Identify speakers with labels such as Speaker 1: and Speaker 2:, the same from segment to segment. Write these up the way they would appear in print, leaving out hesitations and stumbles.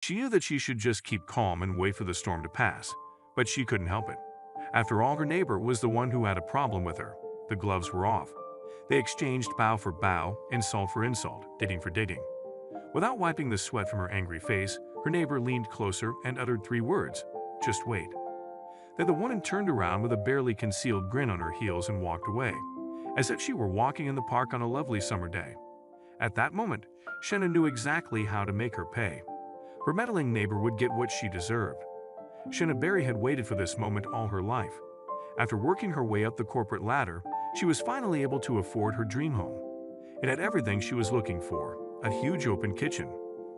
Speaker 1: She knew that she should just keep calm and wait for the storm to pass, but she couldn't help it. After all, her neighbor was the one who had a problem with her. The gloves were off. They exchanged bow for bow, insult for insult, digging for digging. Without wiping the sweat from her angry face, her neighbor leaned closer and uttered three words: "Just wait." Then the woman turned around with a barely concealed grin on her heels and walked away, as if she were walking in the park on a lovely summer day. At that moment, Shanna knew exactly how to make her pay. Her meddling neighbor would get what she deserved. Shanna Berry had waited for this moment all her life. After working her way up the corporate ladder, she was finally able to afford her dream home. It had everything she was looking for: a huge open kitchen,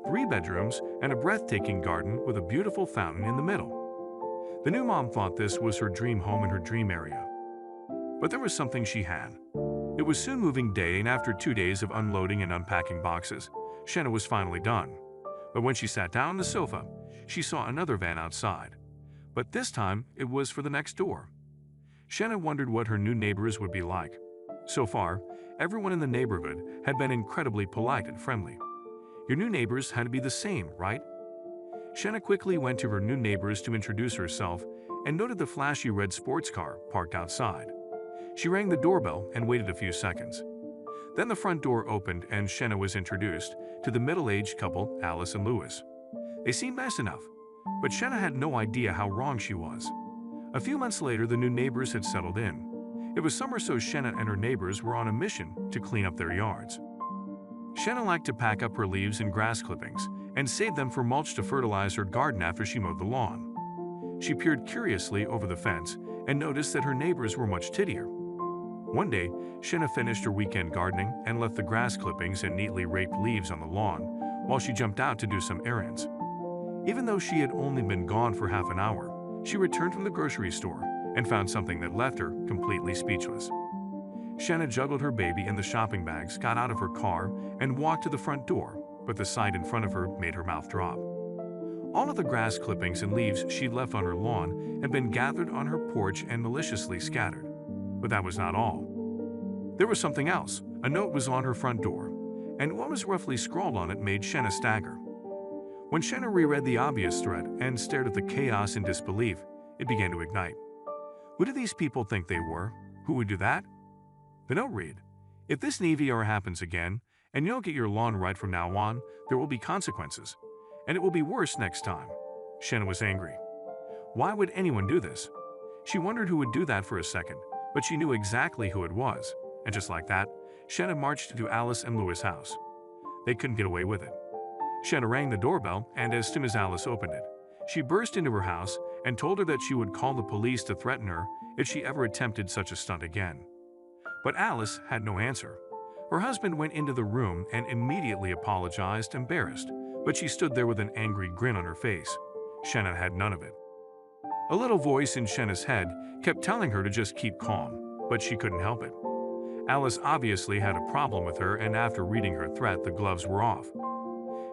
Speaker 1: 3 bedrooms, and a breathtaking garden with a beautiful fountain in the middle. The new mom thought this was her dream home in her dream area. But there was something she had. It was soon moving day, and after 2 days of unloading and unpacking boxes, Shanna was finally done. But when she sat down on the sofa, she saw another van outside. But this time, it was for the next door. Shanna wondered what her new neighbors would be like. So far, everyone in the neighborhood had been incredibly polite and friendly. Your new neighbors had to be the same, right? Shanna quickly went to her new neighbors to introduce herself and noted the flashy red sports car parked outside. She rang the doorbell and waited a few seconds. Then the front door opened and Shanna was introduced to the middle-aged couple, Alice and Lewis. They seemed nice enough, but Shanna had no idea how wrong she was. A few months later, the new neighbors had settled in. It was summer, so Shanna and her neighbors were on a mission to clean up their yards. Shanna liked to pack up her leaves and grass clippings and save them for mulch to fertilize her garden after she mowed the lawn. She peered curiously over the fence and noticed that her neighbors were much tittier. One day, Shanna finished her weekend gardening and left the grass clippings and neatly raked leaves on the lawn while she jumped out to do some errands. Even though she had only been gone for half an hour, she returned from the grocery store and found something that left her completely speechless. Shanna juggled her baby in the shopping bags, got out of her car, and walked to the front door, but the sight in front of her made her mouth drop. All of the grass clippings and leaves she'd left on her lawn had been gathered on her porch and maliciously scattered. But that was not all. There was something else. A note was on her front door, and what was roughly scrawled on it made Shanna stagger. When Shanna reread the obvious threat and stared at the chaos in disbelief, it began to ignite. Who did these people think they were? Who would do that? The note read, "If this Navy hour happens again, and you don't get your lawn right from now on, there will be consequences. And it will be worse next time." Shanna was angry. Why would anyone do this? She wondered who would do that for a second, but she knew exactly who it was. And just like that, Shanna marched to Alice and Lewis' house. They couldn't get away with it. Shanna rang the doorbell, and as soon as Alice opened it, she burst into her house and told her that she would call the police to threaten her if she ever attempted such a stunt again. But Alice had no answer. Her husband went into the room and immediately apologized, embarrassed, but she stood there with an angry grin on her face. Shanna had none of it. A little voice in Shanna's head kept telling her to just keep calm, but she couldn't help it. Alice obviously had a problem with her, and after reading her threat, the gloves were off.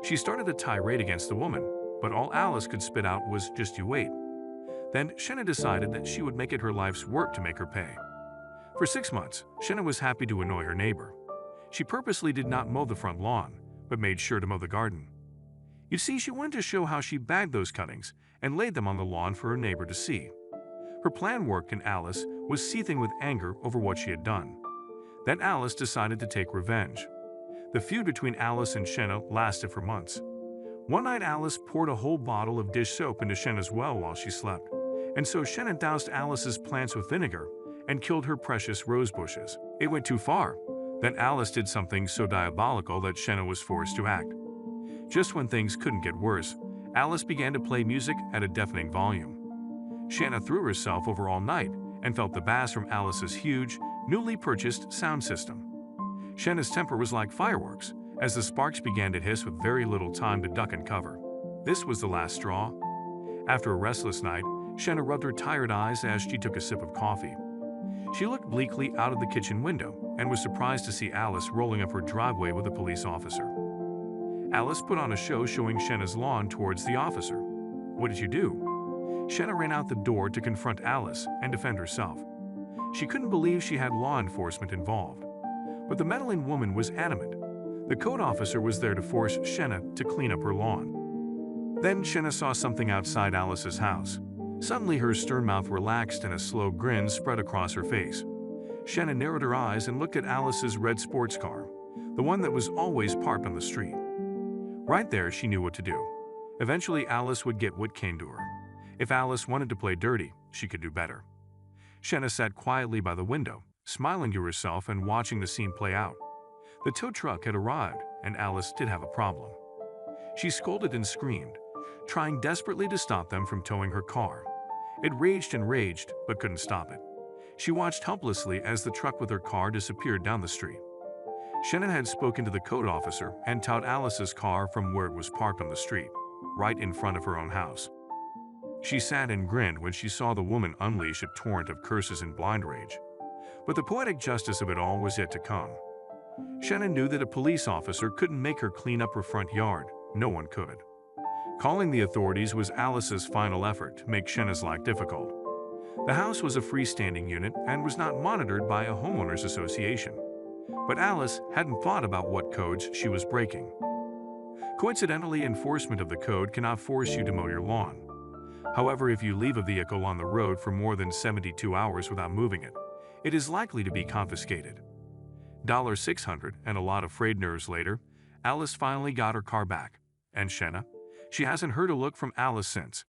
Speaker 1: She started a tirade against the woman, but all Alice could spit out was, "Just you wait." Then Shanna decided that she would make it her life's work to make her pay. For 6 months, Shanna was happy to annoy her neighbor. She purposely did not mow the front lawn, but made sure to mow the garden. You see, she wanted to show how she bagged those cuttings and laid them on the lawn for her neighbor to see. Her plan worked, and Alice was seething with anger over what she had done. Then Alice decided to take revenge. The feud between Alice and Shanna lasted for months. One night, Alice poured a whole bottle of dish soap into Shanna's well while she slept, and so Shanna doused Alice's plants with vinegar and killed her precious rose bushes. It went too far. Then Alice did something so diabolical that Shanna was forced to act. Just when things couldn't get worse, Alice began to play music at a deafening volume. Shanna threw herself over all night and felt the bass from Alice's huge, newly purchased sound system. Shanna's temper was like fireworks, as the sparks began to hiss with very little time to duck and cover. This was the last straw. After a restless night, Shanna rubbed her tired eyes as she took a sip of coffee. She looked bleakly out of the kitchen window and was surprised to see Alice rolling up her driveway with a police officer. Alice put on a show showing Shanna's lawn towards the officer. "What did you do?" Shanna ran out the door to confront Alice and defend herself. She couldn't believe she had law enforcement involved. But the meddling woman was adamant. The code officer was there to force Shanna to clean up her lawn. Then Shenna saw something outside Alice's house. Suddenly her stern mouth relaxed and a slow grin spread across her face. Shenna narrowed her eyes and looked at Alice's red sports car, the one that was always parked on the street. Right there, she knew what to do. Eventually, Alice would get what came to her. If Alice wanted to play dirty, she could do better. Shenna sat quietly by the window, smiling to herself and watching the scene play out. The tow truck had arrived, and Alice did have a problem. She scolded and screamed, trying desperately to stop them from towing her car. It raged and raged, but couldn't stop it. She watched helplessly as the truck with her car disappeared down the street. Shenna had spoken to the code officer and towed Alice's car from where it was parked on the street, right in front of her own house. She sat and grinned when she saw the woman unleash a torrent of curses in blind rage. But the poetic justice of it all was yet to come. Shenna knew that a police officer couldn't make her clean up her front yard. No one could. Calling the authorities was Alice's final effort to make Shenna's life difficult. The house was a freestanding unit and was not monitored by a homeowners association. But Alice hadn't thought about what codes she was breaking. Coincidentally, enforcement of the code cannot force you to mow your lawn. However, if you leave a vehicle on the road for more than 72 hours without moving it, it is likely to be confiscated. $600 and a lot of frayed nerves later, Alice finally got her car back. And Shenna? She hasn't heard a look from Alice since.